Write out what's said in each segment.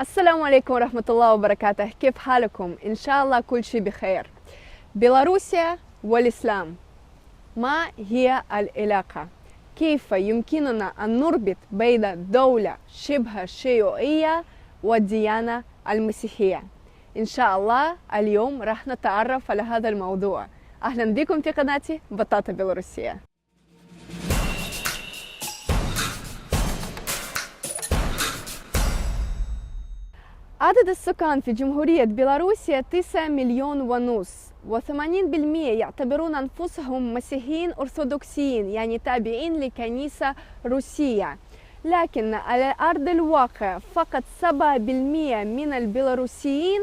السلام عليكم ورحمة الله وبركاته. كيف حالكم؟ إن شاء الله كل شيء بخير. بيلاروسيا والإسلام، ما هي العلاقة؟ كيف يمكننا أن نربط بين دولة شبه شيوعية والديانة المسيحية؟ إن شاء الله اليوم راح نتعرف على هذا الموضوع. أهلا بكم في قناتي بطاطا بيلاروسية. عدد السكان في جمهورية بيلاروسيا 9 مليون ونص، و80% يعتبرون أنفسهم مسيحيين أرثوذكسيين، يعني تابعين لكنيسة روسية. لكن على أرض الواقع فقط 7% من البيلاروسيين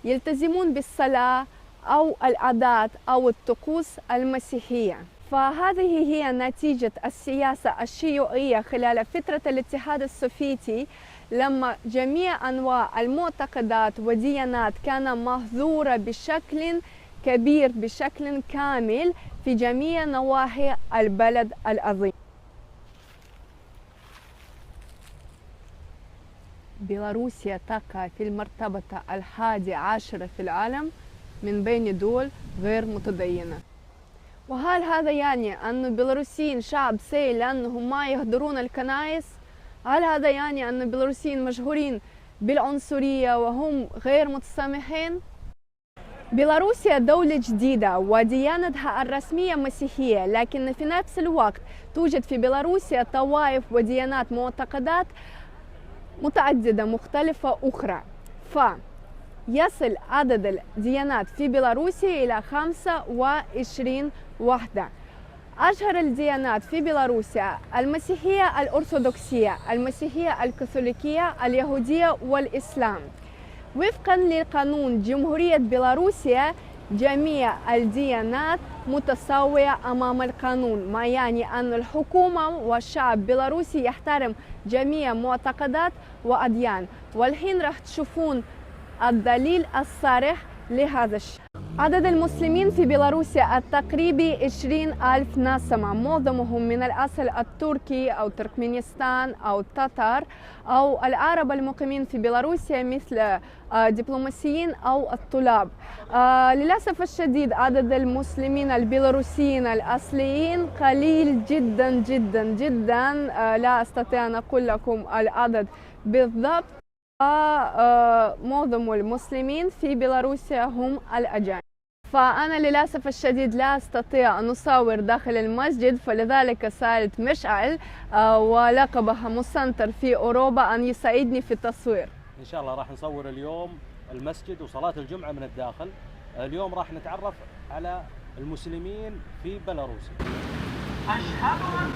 يلتزمون بالصلاة أو العادات أو الطقوس المسيحية. فهذه هي نتيجة السياسة الشيوعية خلال فترة الاتحاد السوفيتي، لما جميع أنواع المعتقدات والديانات كان محظورة بشكل كبير بشكل كامل في جميع نواحي البلد العظيم. بيلاروسيا تقع في المرتبة 11 في العالم من بين دول غير متدينة. وهل هذا يعني أن البيلاروسيين شعب سيء لأنهم ما يهدرون الكنائس؟ هل هذا يعني أن البيلاروسيين مشهورين بالعنصرية وهم غير متسامحين؟ بيلاروسيا دولة جديدة وديانتها الرسمية مسيحية، لكن في نفس الوقت توجد في بيلاروسيا طوائف وديانات معتقدات متعددة مختلفة أخرى. يصل عدد الديانات في بيلاروسيا إلى 25 وحدة. أشهر الديانات في بيلاروسيا المسيحية الأرثوذكسية، المسيحية الكاثوليكية، اليهودية والإسلام. وفقا لقانون جمهورية بيلاروسيا جميع الديانات متساوية أمام القانون، ما يعني أن الحكومة والشعب البيلاروسي يحترم جميع معتقدات وأديان. والحين راح تشوفون الدليل الصارح لهذا الشيء. عدد المسلمين في بيلاروسيا التقريبي 20,000 نسمة، معظمهم من الأصل التركي أو تركمانستان أو التتار أو العرب المقيمين في بيلاروسيا مثل دبلوماسيين أو الطلاب. للأسف الشديد عدد المسلمين البيلاروسيين الأصليين قليل جدا جدا جدا. لا أستطيع أن أقول لكم العدد بالضبط. معظم المسلمين في بيلاروسيا هم الأجانب. فأنا للأسف الشديد لا أستطيع أن أصور داخل المسجد، فلذلك سألت مشعل ولقبها مسنتر في أوروبا أن يساعدني في التصوير. إن شاء الله راح نصور اليوم المسجد وصلاة الجمعة من الداخل. اليوم راح نتعرف على المسلمين في بيلاروسيا. أشهد أن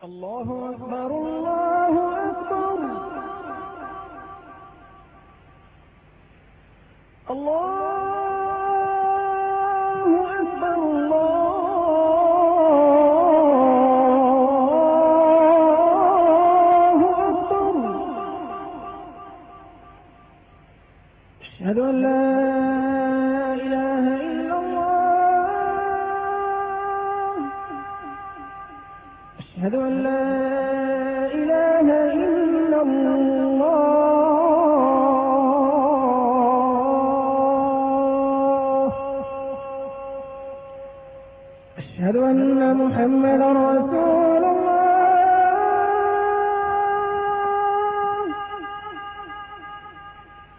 الله أكبر الله أكبر الله أكبر الله أكبر. أشهد أن لا إله إلا الله. أشهد أن لا إله إلا الله. أشهد أن محمدا رسول الله.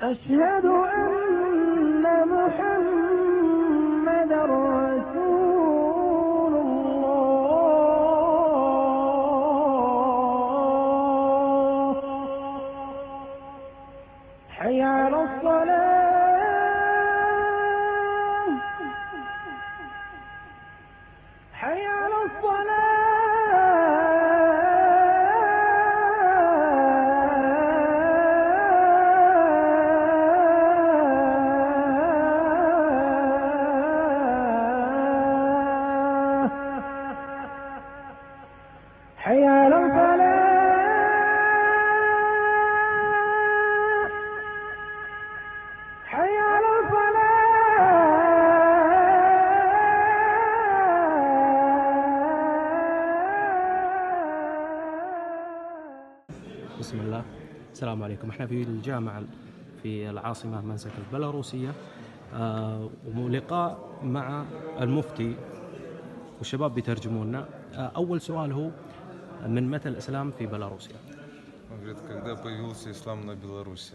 أشهد أن محمدا رسول الله. حي على الصلاة. حي على الصلاة. بسم الله. السلام عليكم. احنا في الجامعة في العاصمة منسك البيلاروسية، ولقاء مع المفتي والشباب بيترجمون لنا. أول سؤال هو: من متى الإسلام في بيلاروسيا؟ Он говорит, когда появился ислам на Беларуси?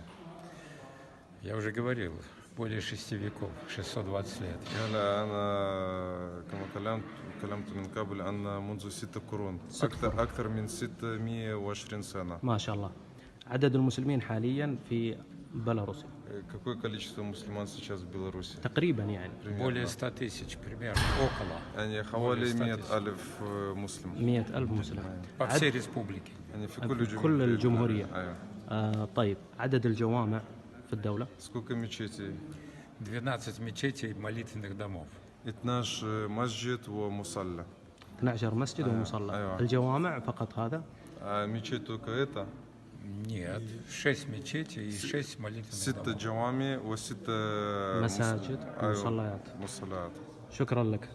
Я уже говорил, более 6 веков, 620 лет. قال أنا كما كلمت من قبل أن منذ 6 قرون، أكثر من 620 سنة. ما شاء الله. عدد المسلمين حاليا في بيلاروسيا Какое количество мусульман сейчас в Беларуси? تقريبا يعني Более 100 тысяч, примерно, около. يعني حوالي 100,000 مسلم. 100,000 مسلم По всей республике. يعني في كل الجمهورية. أيوة. طيب، عدد الجوامع في الدولة؟ Сколько мечетей? 12 мечетей и молитвенных домов. 12 مسجد ومصلى. 12 مسجد ومصلى. أيوة. الجوامع فقط هذا؟ مечеть только это. Нет, 6 мечетей и 6 молитвенных 6 домов. جوامع و6 مساجد ومصليات. مصليات. شكرا لك.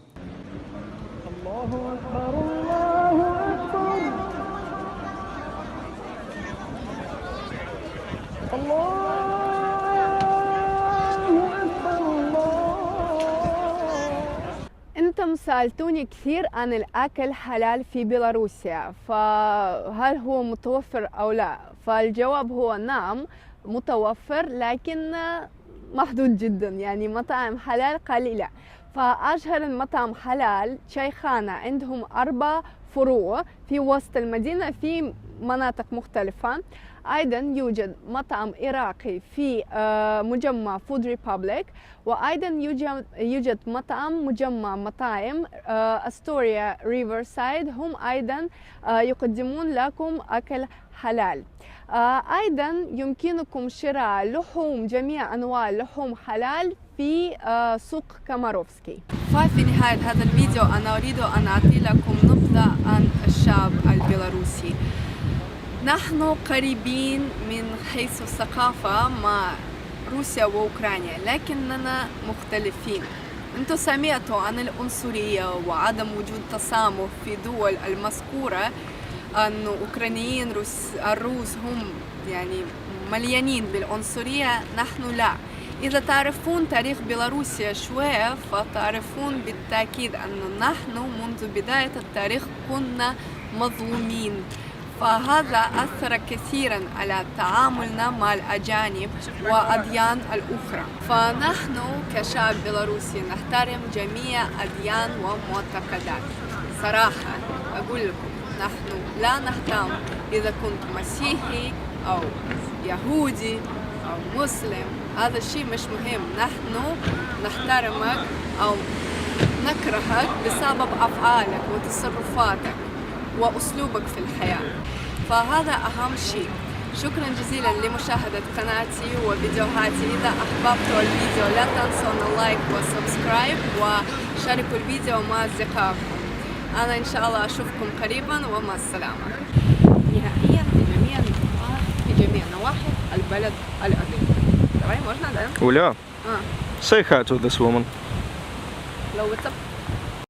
الله أكبر الله أكبر الله أكبر الله. أنتم سألتوني كثير عن الأكل حلال في بيلاروسيا، فهل هو متوفر أو لا؟ فالجواب هو نعم متوفر، لكن محدود جدا، يعني مطاعم حلال قليلة. فأشهر المطاعم حلال شيخانة، عندهم 4 فروع في وسط المدينة في مناطق مختلفة. أيضا يوجد مطعم عراقي في مجمع فود ريبابليك، وأيضا يوجد مجمع مطاعم أستوريا ريفرسايد، هم أيضا يقدمون لكم أكل حلال. أيضا يمكنكم شراء لحوم، جميع أنواع اللحوم حلال في سوق كاماروفسكي. ففي نهاية هذا الفيديو أنا أريد أن أعطي لكم نبذة عن الشعب البيلاروسي. نحن قريبين من حيث الثقافة مع روسيا وأوكرانيا، لكننا مختلفين. أنتم سمعتوا عن العنصرية وعدم وجود تسامح في دول المذكورة، أن أوكرانيين الروس هم يعني مليانين بالعنصرية، نحن لا. إذا تعرفون تاريخ بيلاروسيا شوية فتعرفون بالتأكيد أن نحن منذ بداية التاريخ كنا مظلومين، فهذا أثر كثيرا على تعاملنا مع الأجانب والأديان الأخرى. فنحن كشعب بيلاروسي نحترم جميع أديان ومعتقدات. صراحة أقول لكم نحن لا نهتم إذا كنت مسيحي أو يهودي أو مسلم، هذا الشيء مش مهم. نحن نحترمك أو نكرهك بسبب أفعالك وتصرفاتك وأسلوبك في الحياة، فهذا أهم شيء. شكرا جزيلا لمشاهدة قناتي وفيديوهاتي. إذا أحببتوا الفيديو لا تنسون اللايك والسبسكرايب وشاركوا الفيديو مع أصدقائكم. أنا إن شاء الله أشوفكم قريبا، ومع السلامة. نهائيا في جميع النقاط في جميع نواحي البلد العظيم. تمام، можно, да? Uля, say hi to this woman. Hello, what's up?